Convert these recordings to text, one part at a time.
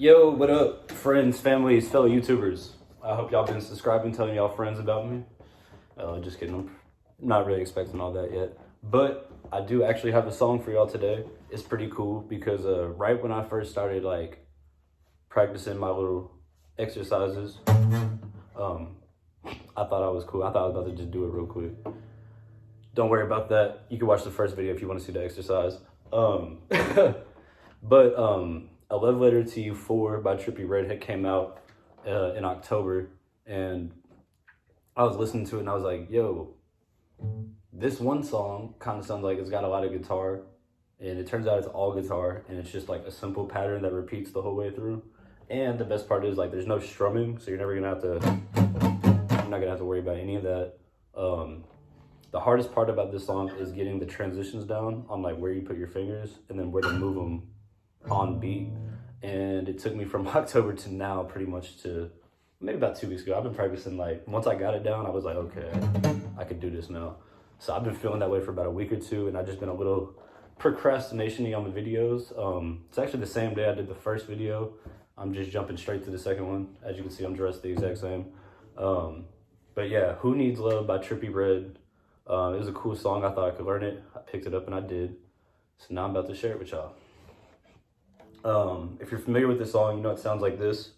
Yo, what up, friends, families, fellow YouTubers? I hope y'all been subscribing, telling y'all friends about me. Just kidding, I'm not really expecting all that yet. But I do actually have a song for y'all today. It's pretty cool because right when I first started like practicing my little exercises, I thought I was cool. I thought I was about to just do it real quick. Don't worry about that. You can watch the first video if you want to see the exercise. But A Love Letter to You 4 by Trippie Redhead came out in October, and I was listening to it and I was like, yo, this one song kind of sounds like it's got a lot of guitar, and it turns out it's all guitar, and it's just like a simple pattern that repeats the whole way through. And the best part is like there's no strumming, so you're not gonna have to worry about any of that. The hardest part about this song is getting the transitions down on like where you put your fingers and then where to move them on beat. And it took me from October to now, pretty much to maybe about 2 weeks ago. I've been practicing, like once I got it down, I was like, okay, I could do this now. So I've been feeling that way for about a week or two, and I've just been a little procrastinating on the videos. It's actually the same day I did the first video. I'm just jumping straight to the second one. As you can see, I'm dressed the exact same. But yeah, Who Needs Love by Trippie Red. It was a cool song. I thought I could learn it. I picked it up and I did. So now I'm about to share it with y'all. If you're familiar with this song, you know it sounds like this.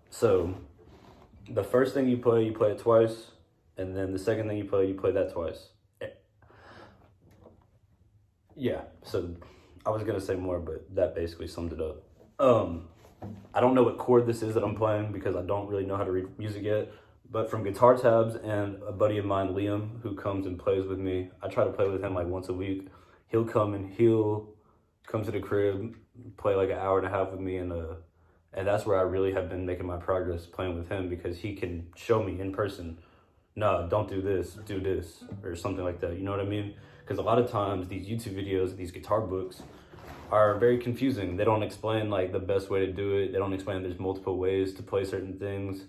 So the first thing you play it twice, and then the second thing you play that twice. Yeah, so I was gonna say more, but that basically summed it up. I don't know what chord this is that I'm playing because I don't really know how to read music yet, but from guitar tabs and a buddy of mine, Liam, who comes and plays with me, I try to play with him like once a week. He'll come to the crib, play like an hour and a half with me, and that's where I really have been making my progress, playing with him, because he can show me in person, no, don't do this, do this, or something like that, you know what I mean? Because a lot of times these YouTube videos, these guitar books are very confusing. They don't explain like the best way to do it. They don't explain there's multiple ways to play certain things.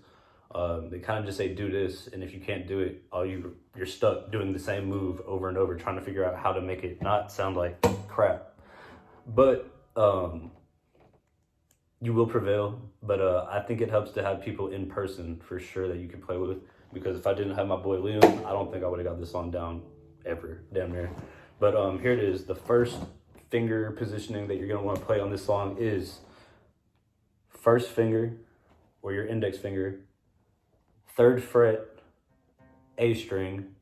They kind of just say do this, and if you can't do it, you're stuck doing the same move over and over, trying to figure out how to make it not sound like crap. But you will prevail. But I think it helps to have people in person for sure that you can play with, because if I didn't have my boy Liam, I don't think I would have got this song down ever, damn near. But here it is. The first finger positioning that you're going to want to play on this song is first finger, or your index finger, 3rd fret, A string,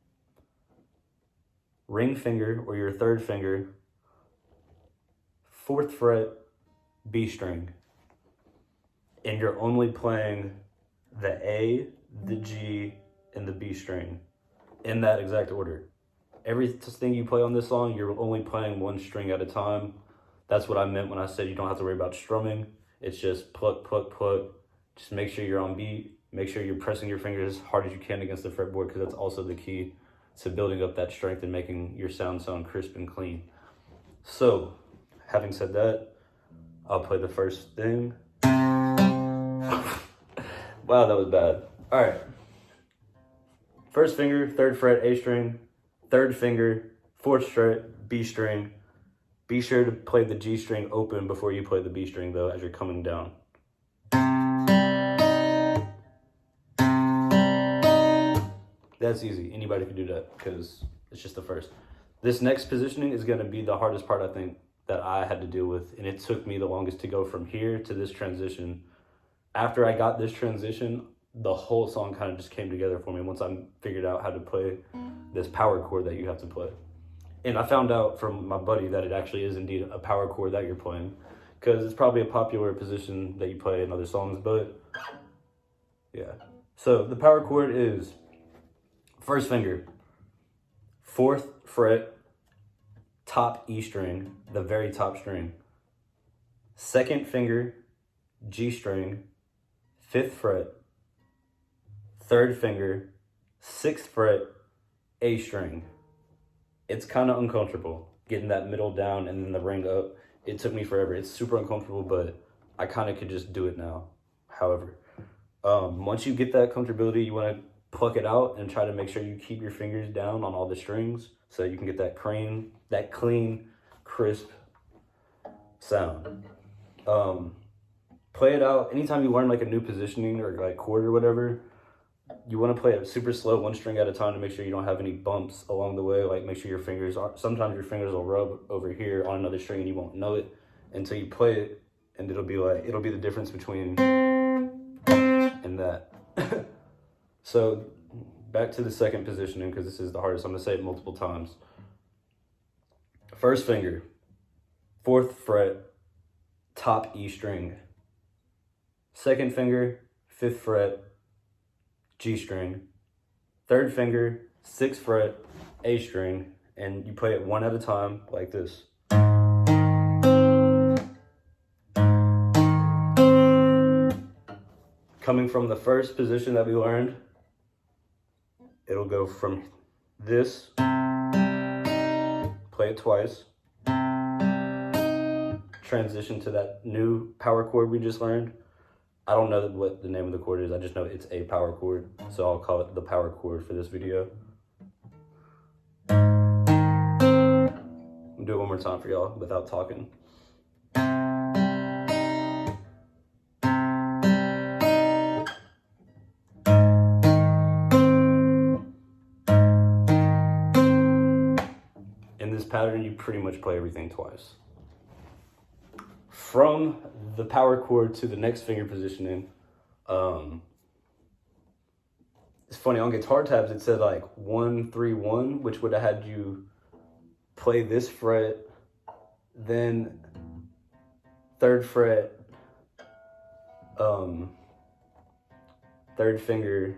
ring finger, or your 3rd finger, 4th fret, B string. And you're only playing the A, the G, and the B string in that exact order. Everything you play on this song, you're only playing one string at a time. That's what I meant when I said you don't have to worry about strumming. It's just pluck, pluck, pluck. Just make sure you're on beat. Make sure you're pressing your fingers as hard as you can against the fretboard, because that's also the key to building up that strength and making your sound crisp and clean. So, having said that, I'll play the first thing. Wow, that was bad. All right. First finger, 3rd fret, A string. 3rd finger, 4th fret, B string. Be sure to play the G string open before you play the B string though, as you're coming down. That's easy. Anybody can do that because it's just the first. This next positioning is gonna be the hardest part, I think, that I had to deal with, and it took me the longest to go from here to this transition. After I got this transition, the whole song kind of just came together for me once I figured out how to play this power chord that you have to play. And I found out from my buddy that it actually is indeed a power chord that you're playing, because it's probably a popular position that you play in other songs, but yeah. So the power chord is first finger, 4th fret, top E string, the very top string. 2nd finger, G string, 5th fret. 3rd finger, 6th fret, A string. It's kind of uncomfortable getting that middle down and then the ring up. It took me forever. It's super uncomfortable, but I kind of could just do it now. However, Once you get that comfortability, you want to pluck it out and try to make sure you keep your fingers down on all the strings so you can get that clean, crisp sound. Play it out. Anytime you learn like a new positioning or like chord or whatever, you want to play it super slow, one string at a time, to make sure you don't have any bumps along the way. Like, make sure your fingers are, sometimes your fingers will rub over here on another string and you won't know it until you play it, and it'll be the difference between and that. So back to the second positioning, because this is the hardest. I'm gonna say it multiple times. First finger, 4th fret, top E string. Second finger, 5th fret, G string. Third finger, 6th fret, A string. And you play it one at a time like this. Coming from the first position that we learned, it'll go from this, play it twice, transition to that new power chord we just learned. I don't know what the name of the chord is, I just know it's a power chord, so I'll call it the power chord for this video. I'll do it one more time for y'all without talking. In this pattern, you pretty much play everything twice. From the power chord to the next finger positioning, it's funny, on guitar tabs it said like 1 3 1, which would have had you play this fret, then 3rd fret, 3rd finger,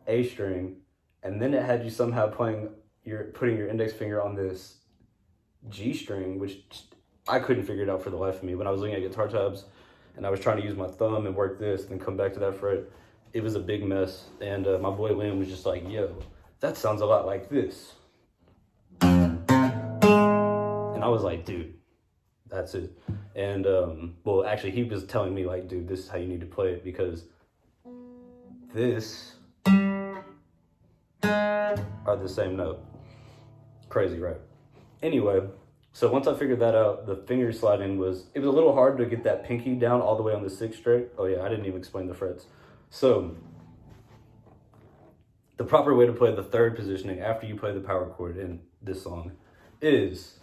A string, and then it had you somehow putting your index finger on this G string, which I couldn't figure it out for the life of me. When I was looking at guitar tabs and I was trying to use my thumb and work this, then come back to that fret, it was a big mess. And my boy Liam was just like, yo, that sounds a lot like this. And I was like, dude, that's it. And well, actually he was telling me like, dude, this is how you need to play it, because this are the same note. Crazy, right? Anyway, so once I figured that out, the finger sliding was a little hard to get that pinky down all the way on the 6th string. Oh yeah, I didn't even explain the frets. So the proper way to play the 3rd positioning after you play the power chord in this song is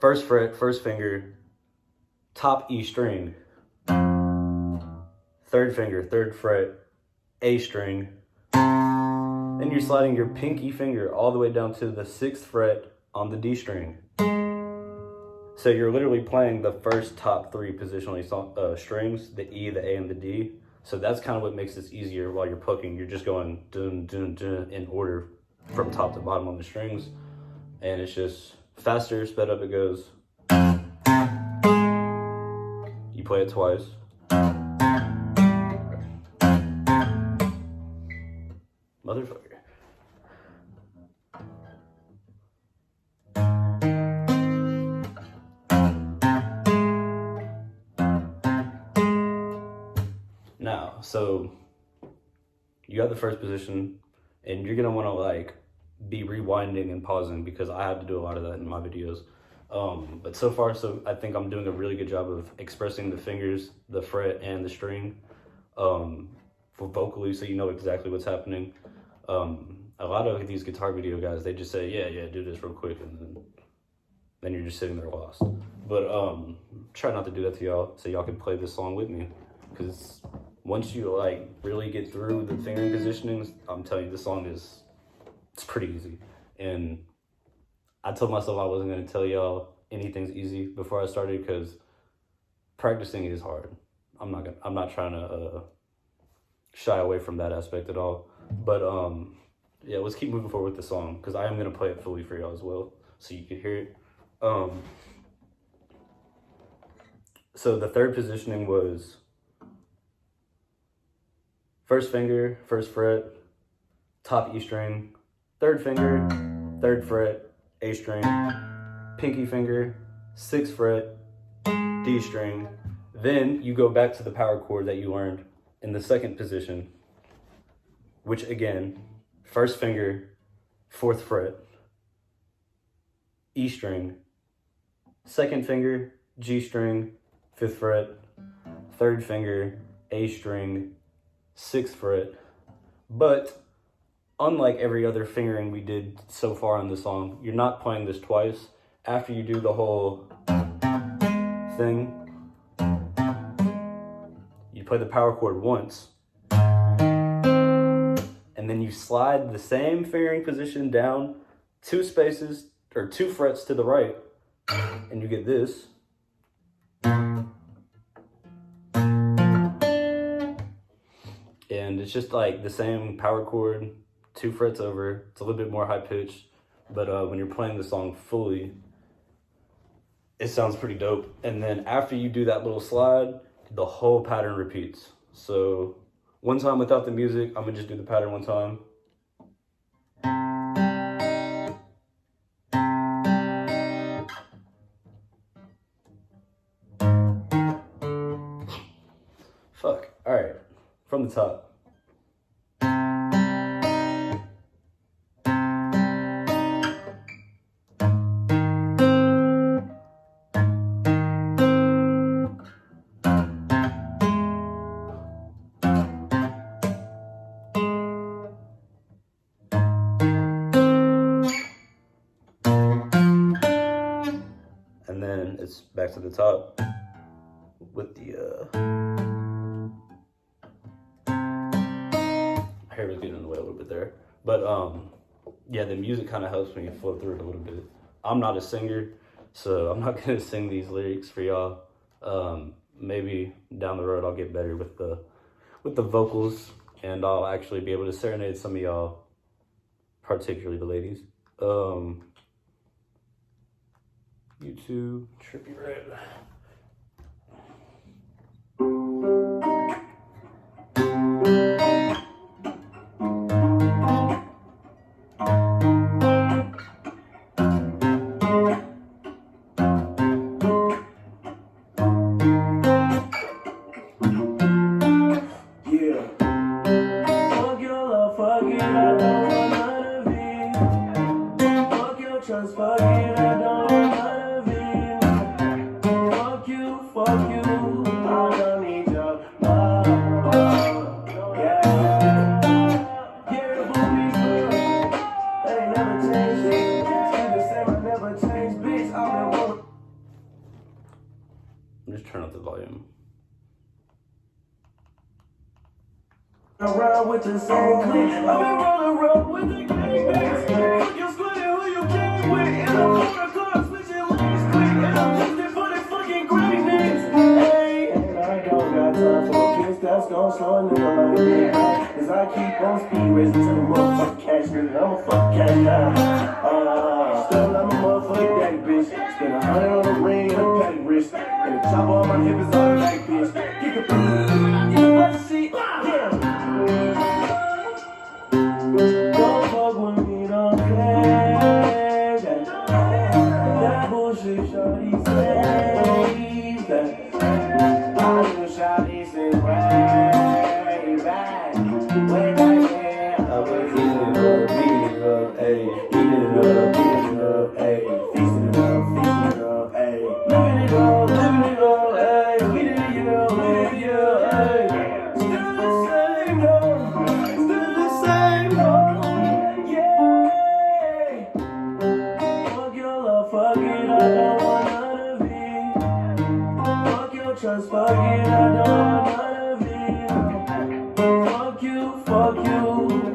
1st fret, 1st finger, top E string, 3rd finger, 3rd fret, A string. Then you're sliding your pinky finger all the way down to the 6th fret on the D string. So you're literally playing the first top 3 positionally strings, the E, the A, and the D. So that's kind of what makes this easier while you're plucking. You're just going dun, dun, dun in order from top to bottom on the strings. And it's just faster, sped up it goes. You play it twice. Motherfucker. Now, so you got the first position, and you're gonna want to like be rewinding and pausing, because I have to do a lot of that in my videos. But so far, I think I'm doing a really good job of expressing the fingers, the fret, and the string for vocally, so you know exactly what's happening. A lot of these guitar video guys, they just say, yeah, do this real quick, and then you're just sitting there lost. But try not to do that to y'all, so y'all can play this song with me, because once you like really get through the fingering positionings, I'm telling you, this song it's pretty easy. And I told myself I wasn't gonna tell y'all anything's easy before I started, because practicing is hard. I'm not trying to shy away from that aspect at all. But yeah, let's keep moving forward with the song, because I am gonna play it fully for y'all as well, so you can hear it. So the 3rd positioning was 1st finger, 1st fret, top E string, 3rd finger, 3rd fret, A string, pinky finger, 6th fret, D string. Then you go back to the power chord that you learned in the second position, which again, first finger, 4th fret, E string, second finger, G string, 5th fret, third finger, A string, 6th fret. But unlike every other fingering we did so far in the song, you're not playing this twice. After you do the whole thing, you play the power chord once, and then you slide the same fingering position down 2 spaces or 2 frets to the right, and you get this. And it's just like the same power chord, 2 frets over. It's a little bit more high pitched, but when you're playing the song fully, it sounds pretty dope. And then after you do that little slide, the whole pattern repeats. So one time without the music, I'm gonna just do the pattern one time. Fuck, all right, from the top. And then it's back to the top with the hair was getting in the way a little bit there, but yeah, the music kind of helps me flow through it a little bit. I'm not a singer, so I'm not gonna sing these lyrics for y'all. Maybe down the road I'll get better with the vocals, and I'll actually be able to serenade some of y'all, particularly the ladies. YouTube, Trippie Red. Just turn up the volume. Around with the same click. I've been rolling around with the gang bangs. You split it who you came with. And I'm on the car switching lanes quick. And I'm looking for the fucking greatness. Hey, and I don't got time for a kiss that's gon' slow a nigga like me. Cause I keep on speed racing to the motherfucking cash nigga. I'm a fucking cash now. Still I'm a motherfucking daddy bitch. Spend 100 on a ring and a petty wrist. And the chopper on my hip is automatic bitch. Get the shit. Yeah. Don't fuck with me, don't care. That bullshit shawty says that I do shawty since way back. Way back then, I was eating it up, beating it up, ayy. Eating it up, beating it up, ayy. Feasting it up, ayy. Living it up, ayy. We did it, ayy. Still the same, though. Still the same, though. Yeah. Fuck your love, fuck it, I don't want none of it. Fuck your trust, fuck it, I don't want none of it. Fuck you,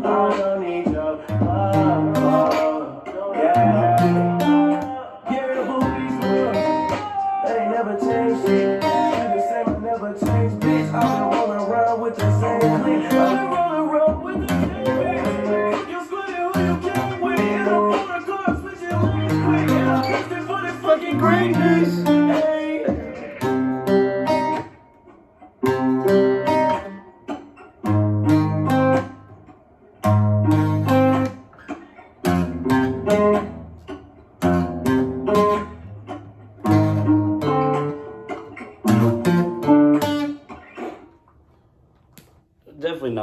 I don't need your love. Yeah. Get rid of boobies, look. They ain't never changed shit. Still the same, I never changed, bitch. I've been rolling around with the same click. I've been rolling around with the same bitch. You split it who you came with. And I'm on the car switching lanes quick. And I'm looking for the fucking greatness. Hey.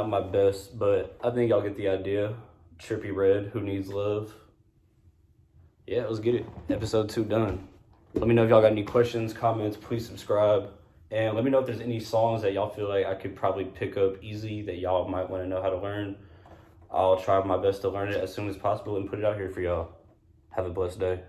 not my best, but I think y'all get the idea. Trippie Red, Who Needs Love. Yeah, let's get it. Episode 2 done. Let me know if y'all got any questions, comments. Please subscribe. And let me know if there's any songs that y'all feel like I could probably pick up easy that y'all might want to know how to learn. I'll try my best to learn it as soon as possible and put it out here for y'all. Have a blessed day.